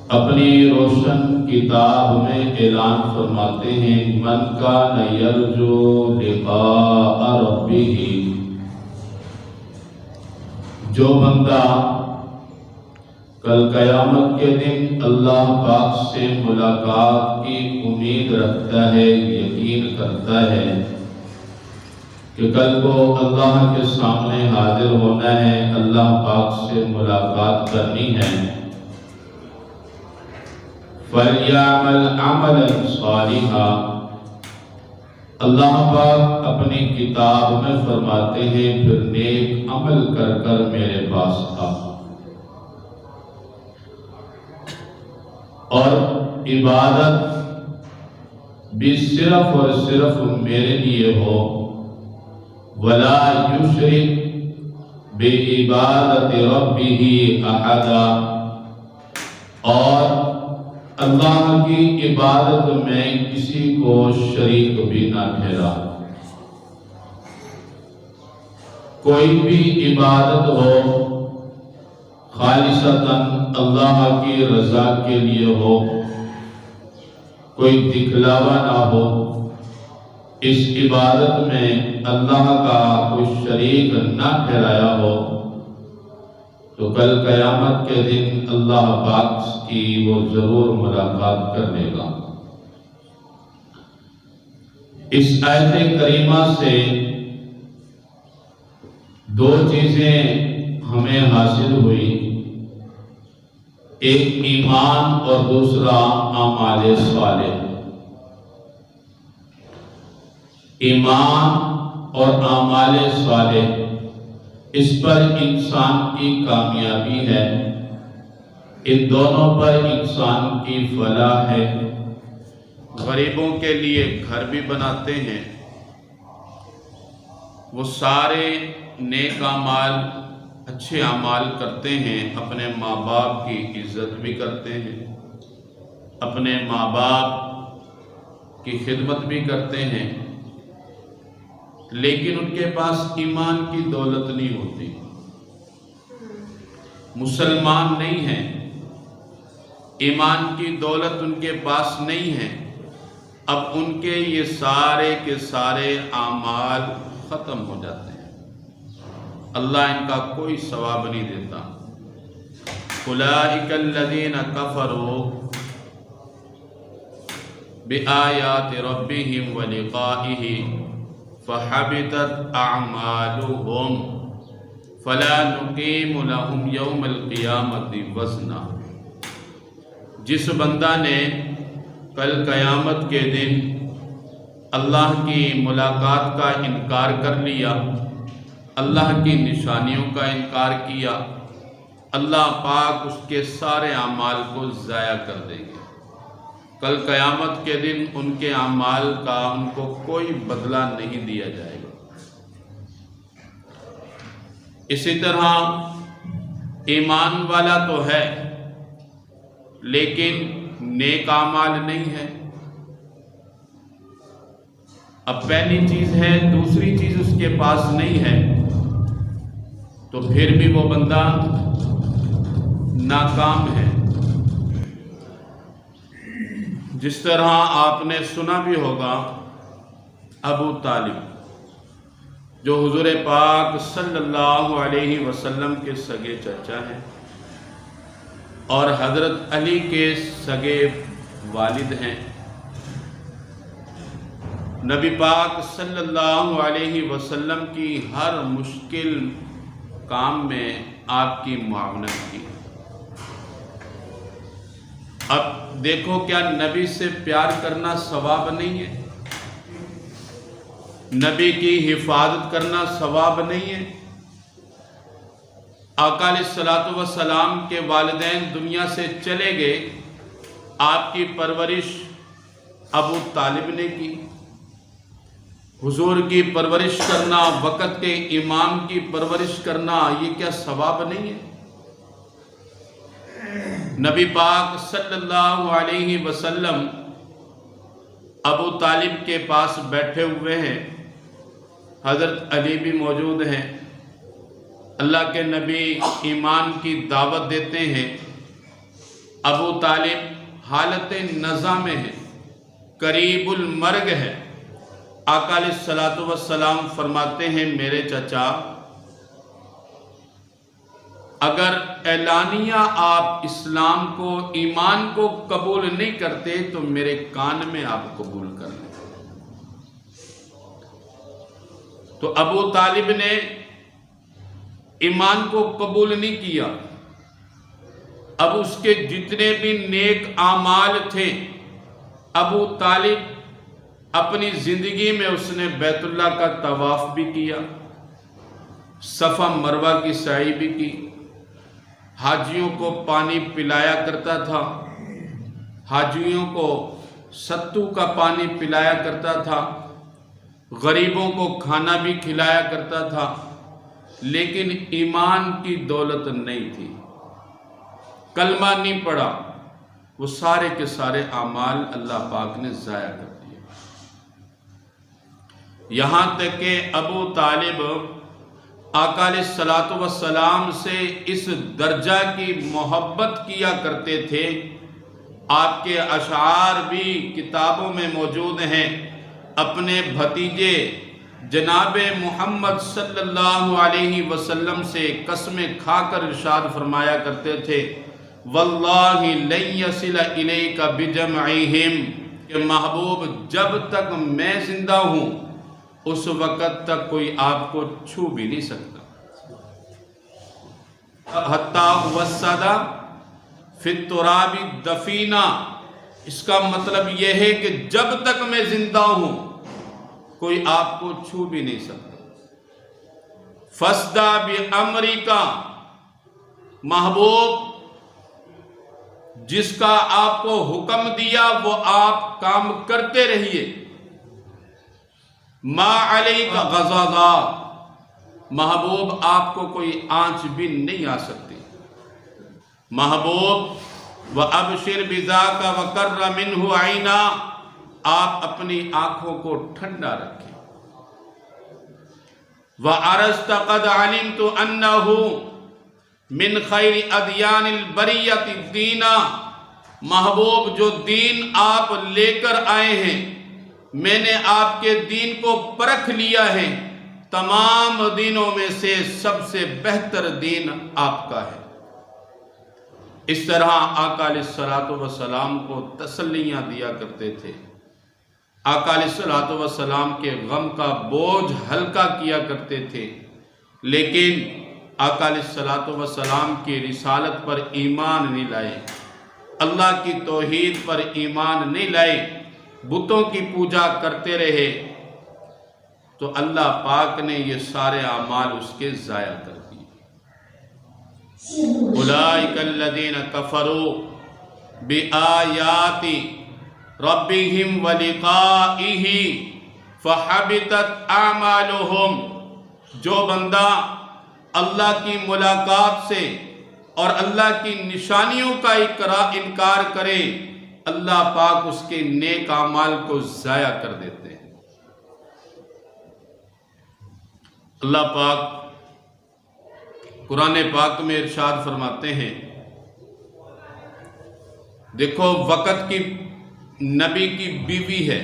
اپنی روشن کتاب میں اعلان فرماتے ہیں من کان یرجو لقاء ربہ، جو بندہ کل قیامت کے دن اللہ پاک سے ملاقات کی امید رکھتا ہے، یقین کرتا ہے کہ کل کو اللہ کے سامنے حاضر ہونا ہے، اللہ پاک سے ملاقات کرنی ہے، فَلْيَعْمَلْ عَمَلًا صَالِحًا، اللہ پاک اپنی کتاب میں فرماتے ہیں پھر نیک عمل کر کر میرے پاس آ، اور عبادت بھی صرف اور صرف میرے لیے ہو، وَلَا يُشْرِكْ بِعِبَادَةِ رَبِّهِ أَحَدًا، اور اللہ کی عبادت میں کسی کو شریک بھی نہ ٹھہرا۔ کوئی بھی عبادت ہو خالصتاً اللہ کی رضا کے لیے ہو، کوئی دکھلاوا نہ ہو، اس عبادت میں اللہ کا کوئی شریک نہ ٹھہرایا ہو، تو کل قیامت کے دن اللہ پاک کی وہ ضرور ملاقات کر لے گا۔ اس آیت کریمہ سے دو چیزیں ہمیں حاصل ہوئی، ایک ایمان اور دوسرا اعمال صالح۔ ایمان اور اعمال صالح، اس پر انسان کی کامیابی ہے، ان دونوں پر انسان کی فلاح ہے۔ غریبوں کے لیے گھر بھی بناتے ہیں، وہ سارے نیک اعمال اچھے اعمال کرتے ہیں، اپنے ماں باپ کی عزت بھی کرتے ہیں، اپنے ماں باپ کی خدمت بھی کرتے ہیں، لیکن ان کے پاس ایمان کی دولت نہیں ہوتی، مسلمان نہیں ہیں، ایمان کی دولت ان کے پاس نہیں ہے، اب ان کے یہ سارے کے سارے اعمال ختم ہو جاتے ہیں، اللہ ان کا کوئی ثواب نہیں دیتا۔ اولئک الذین کفروا بآیات ربہم ولقائہ فحبطت اعمالہم فلا نقیم لہم یوم القیامۃ وزنا۔ جس بندہ نے کل قیامت کے دن اللہ کی ملاقات کا انکار کر لیا، اللہ کی نشانیوں کا انکار کیا، اللہ پاک اس کے سارے اعمال کو ضائع کر دیں گے۔ کل قیامت کے دن ان کے اعمال کا ان کو کوئی بدلہ نہیں دیا جائے گا۔ اسی طرح ایمان والا تو ہے لیکن نیک اعمال نہیں ہے۔ اب پہلی چیز ہے، دوسری چیز اس کے پاس نہیں ہے، تو پھر بھی وہ بندہ ناکام ہے۔ جس طرح آپ نے سنا بھی ہوگا، ابو طالب جو حضور پاک صلی اللہ علیہ وسلم کے سگے چچا ہیں اور حضرت علی کے سگے والد ہیں، نبی پاک صلی اللہ علیہ وسلم کی ہر مشکل کام میں آپ کی معاونت کی۔ اب دیکھو، کیا نبی سے پیار کرنا ثواب نہیں ہے؟ نبی کی حفاظت کرنا ثواب نہیں ہے؟ آقا علیہ الصلوۃ والسلام کے والدین دنیا سے چلے گئے، آپ کی پرورش ابو طالب نے کی۔ حضور کی پرورش کرنا، وقت کے امام کی پرورش کرنا، یہ کیا ثواب نہیں ہے؟ نبی پاک صلی اللہ علیہ وسلم ابو طالب کے پاس بیٹھے ہوئے ہیں، حضرت علی بھی موجود ہیں، اللہ کے نبی ایمان کی دعوت دیتے ہیں، ابو طالب حالت نزا میں ہے، قریب المرگ ہے۔ آقا علیہ الصلوۃ والسلام فرماتے ہیں میرے چچا، اگر اعلانیہ آپ اسلام کو، ایمان کو قبول نہیں کرتے تو میرے کان میں آپ قبول کر لیں۔ تو ابو طالب نے ایمان کو قبول نہیں کیا۔ اب اس کے جتنے بھی نیک اعمال تھے، ابو طالب اپنی زندگی میں اس نے بیت اللہ کا طواف بھی کیا، صفا مروہ کی سعی بھی کی، حاجیوں کو پانی پلایا کرتا تھا، حاجیوں کو ستو کا پانی پلایا کرتا تھا، غریبوں کو کھانا بھی کھلایا کرتا تھا، لیکن ایمان کی دولت نہیں تھی، کلمہ نہیں پڑھا، وہ سارے کے سارے اعمال اللہ پاک نے ضائع کر دیے۔ یہاں تک کہ ابو طالب آقا علیہ الصلوۃ والسلام سے اس درجہ کی محبت کیا کرتے تھے، آپ کے اشعار بھی کتابوں میں موجود ہیں، اپنے بھتیجے جناب محمد صلی اللہ علیہ وسلم سے قسمیں کھا کر ارشاد فرمایا کرتے تھے، واللہ لن یصل الیک بجمعہم، کہ محبوب جب تک میں زندہ ہوں اس وقت تک کوئی آپ کو چھو بھی نہیں سکتا۔ حتی وسد فی التراب دفینا، اس کا مطلب یہ ہے کہ جب تک میں زندہ ہوں کوئی آپ کو چھو بھی نہیں سکتا۔ فاسدع بامرک، محبوب جس کا آپ کو حکم دیا وہ آپ کام کرتے رہیے۔ ما علیک غضاضہ، محبوب آپ کو کوئی آنچ بھی نہیں آ سکتی۔ محبوب وَأَبْشِرْ بِذَاكَ وَقَرَّ مِنْهُ عَيْنًا، آپ اپنی آنکھوں کو ٹھنڈا رکھیں۔ وَأَرَسْتَ قَدْ عَلِمْتُ أَنَّهُ مِنْ خَيْرِ أَدْيَانِ الْبَرِيَّةِ الدِّينَ، محبوب جو دین آپ لے کر آئے ہیں، میں نے آپ کے دین کو پرکھ لیا ہے، تمام دینوں میں سے سب سے بہتر دین آپ کا ہے۔ اس طرح آقا علیہ الصلوۃ والسلام کو تسلیاں دیا کرتے تھے، آقا علیہ الصلوۃ والسلام کے غم کا بوجھ ہلکا کیا کرتے تھے، لیکن آقا علیہ الصلوۃ والسلام کی رسالت پر ایمان نہیں لائے، اللہ کی توحید پر ایمان نہیں لائے، بتوں کی پوجا کرتے رہے، تو اللہ پاک نے یہ سارے اعمال اس کے ضائع کر دیے۔ اولئک الذین کفروا بآیات ربہم ولقائہ فحبطت اعمالہم، جو بندہ اللہ کی ملاقات سے اور اللہ کی نشانیوں کا انکار کرے، اللہ پاک اس کے نیک اعمال کو ضائع کر دیتے ہیں۔ اللہ پاک قرآن پاک میں ارشاد فرماتے ہیں، دیکھو وقت کی نبی کی بیوی ہے،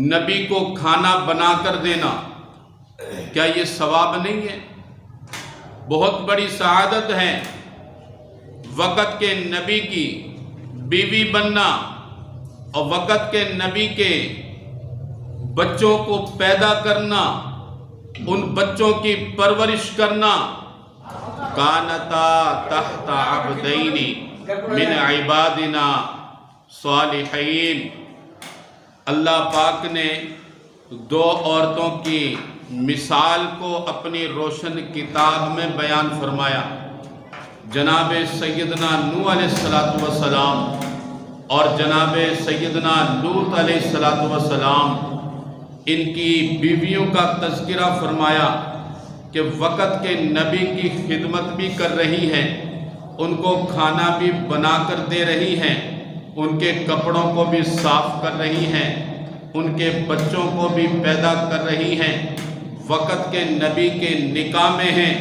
نبی کو کھانا بنا کر دینا، کیا یہ ثواب نہیں ہے؟ بہت بڑی سعادت ہے وقت کے نبی کی بیوی بننا اور وقت کے نبی کے بچوں کو پیدا کرنا، ان بچوں کی پرورش کرنا۔ کانتا تحت عبدین من عبادنا صالحین، اللہ پاک نے دو عورتوں کی مثال کو اپنی روشن کتاب میں بیان فرمایا، جناب سیدنا نوح علیہ السلام اور جناب سیدنا لوط علیہ السلام، ان کی بیویوں کا تذکرہ فرمایا کہ وقت کے نبی کی خدمت بھی کر رہی ہیں، ان کو کھانا بھی بنا کر دے رہی ہیں، ان کے کپڑوں کو بھی صاف کر رہی ہیں، ان کے بچوں کو بھی پیدا کر رہی ہیں، وقت کے نبی کے نکاح میں ہیں،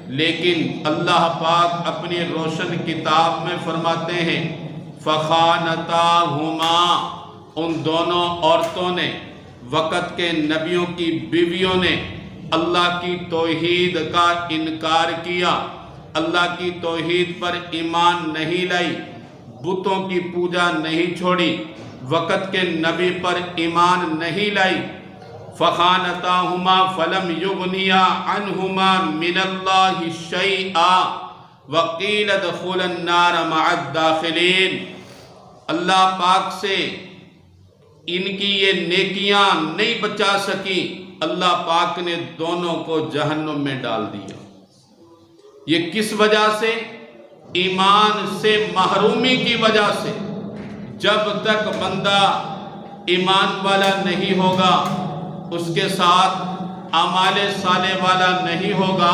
لیکن اللہ پاک اپنی روشن کتاب میں فرماتے ہیں فخانتاہما، ان دونوں عورتوں نے، وقت کے نبیوں کی بیویوں نے اللہ کی توحید کا انکار کیا، اللہ کی توحید پر ایمان نہیں لائی، بتوں کی پوجا نہیں چھوڑی، وقت کے نبی پر ایمان نہیں لائی۔ فخانتاہما فلم یغنیا عنہما من اللہ شیئا وقیل ادخلا النار مع الداخلین۔ اللہ پاک سے ان کی یہ نیکیاں نہیں بچا سکی، اللہ پاک نے دونوں کو جہنم میں ڈال دیا۔ یہ کس وجہ سے؟ ایمان سے محرومی کی وجہ سے۔ جب تک بندہ ایمان والا نہیں ہوگا، اس کے ساتھ اعمال صالح والا نہیں ہوگا،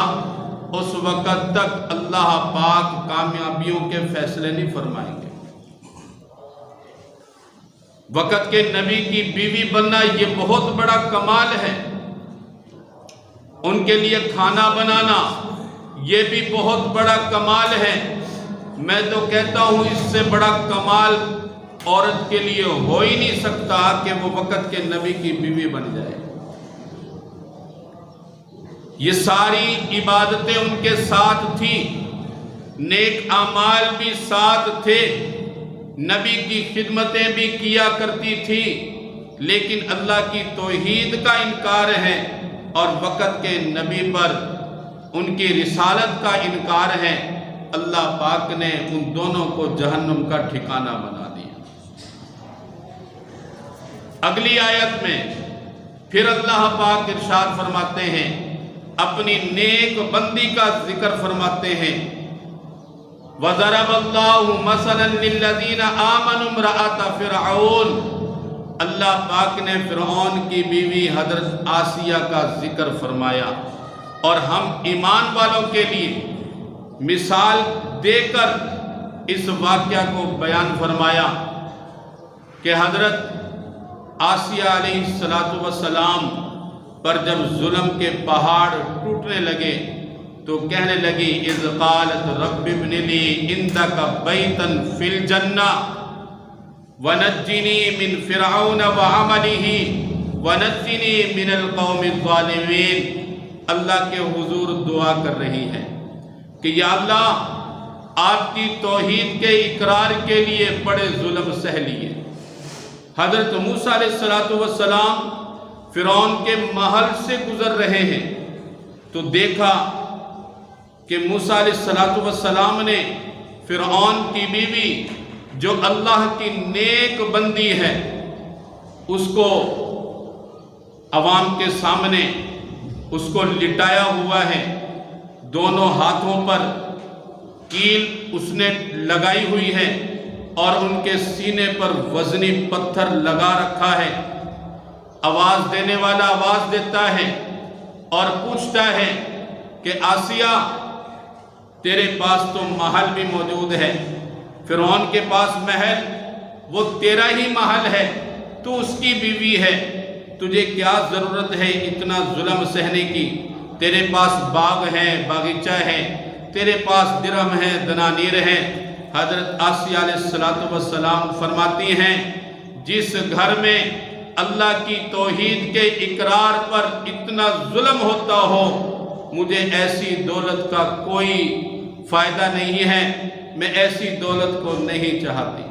اس وقت تک اللہ پاک کامیابیوں کے فیصلے نہیں فرمائیں گے۔ وقت کے نبی کی بیوی بننا یہ بہت بڑا کمال ہے، ان کے لیے کھانا بنانا یہ بھی بہت بڑا کمال ہے۔ میں تو کہتا ہوں اس سے بڑا کمال عورت کے لیے ہو ہی نہیں سکتا کہ وہ وقت کے نبی کی بیوی بن جائے۔ یہ ساری عبادتیں ان کے ساتھ تھی، نیک اعمال بھی ساتھ تھے، نبی کی خدمتیں بھی کیا کرتی تھی، لیکن اللہ کی توحید کا انکار ہے اور وقت کے نبی پر ان کی رسالت کا انکار ہے۔ اللہ پاک نے ان دونوں کو جہنم کا ٹھکانہ بنا دیا۔ اگلی آیت میں پھر اللہ پاک ارشاد فرماتے ہیں، اپنی نیک بندی کا ذکر فرماتے ہیں، وَضَرَبَ اللَّهُ مَثَلًا لِلَّذِينَ آمَنُوا امْرَأَتَ فِرْعَوْنَ۔ اللہ پاک نے فرعون کی بیوی حضرت آسیہ کا ذکر فرمایا، اور ہم ایمان والوں کے لیے مثال دے کر اس واقعہ کو بیان فرمایا کہ حضرت آسیہ علیہ السلام پر جب ظلم کے پہاڑ ٹوٹنے لگے تو کہنے لگی اذ قالت رب ابن لی عندک بیتا فی الجنہ ونجنی من فرعون وعملہ ونجنی من القوم الظالمین۔ اللہ کے حضور دعا کر رہی ہے کہ یا اللہ آپ کی توحید کے اقرار کے لیے بڑے ظلم سہ لیے۔ حضرت موسیٰ علیہ السلام فرعون کے محل سے گزر رہے ہیں تو دیکھا کہ موسیٰ علیہ السلام نے فرعون کی بیوی جو اللہ کی نیک بندی ہے اس کو عوام کے سامنے اس کو لٹایا ہوا ہے، دونوں ہاتھوں پر کیل اس نے لگائی ہوئی ہے اور ان کے سینے پر وزنی پتھر لگا رکھا ہے۔ آواز دینے والا آواز دیتا ہے اور پوچھتا ہے کہ آسیہ تیرے پاس تو محل بھی موجود ہے، فرعون کے پاس محل وہ تیرا ہی محل ہے، تو اس کی بیوی ہے، تجھے کیا ضرورت ہے اتنا ظلم سہنے کی؟ تیرے پاس باغ ہے، باغیچہ ہے، تیرے پاس درہم ہے، دنانیر ہے۔ حضرت آسیہ علیہ السلام فرماتی ہیں جس گھر میں اللہ کی توحید کے اقرار پر اتنا ظلم ہوتا ہو، مجھے ایسی دولت کا کوئی فائدہ نہیں ہے، میں ایسی دولت کو نہیں چاہتی۔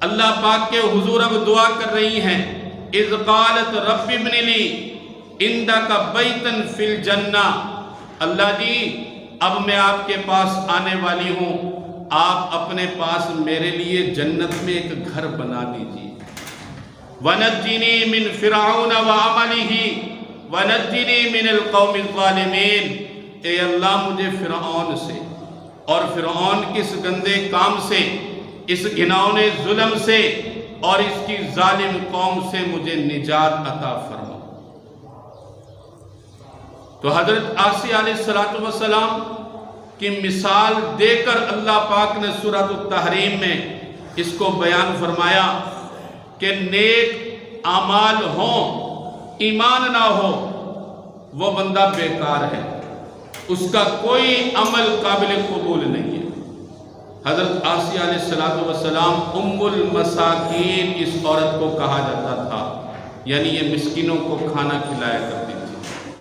اللہ پاک کے حضور اب دعا کر رہی ہیں اذ قالت رب ابن لی عندک بیتا فی الجنہ، اللہ جی اب میں آپ کے پاس آنے والی ہوں، آپ اپنے پاس میرے لیے جنت میں ایک گھر بنا دیجیے۔ وَنَجِّنِي مِن فِرْعَوْنَ وَعَمَلِهِ وَنَجِّنِي مِنَ الْقَوْمِ الظَّالِمِينَ۔ اے اللہ مجھے فرعون سے اور فرعون کس گندے کام سے، اس گھناؤنے ظلم سے اور اس کی ظالم قوم سے مجھے نجات عطا فرما۔ تو حضرت آسیہ علیہ السلام کی مثال دے کر اللہ پاک نے سورۃ التحریم میں اس کو بیان فرمایا کہ نیک اعمال ہوں ایمان نہ ہو وہ بندہ بیکار ہے۔ اس کا کوئی عمل قابل قبول نہیں ہے۔ حضرت آسیہ علیہ السلام ام المساکین اس عورت کو کہا جاتا تھا، یعنی یہ مسکینوں کو کھانا کھلایا کرتی تھی۔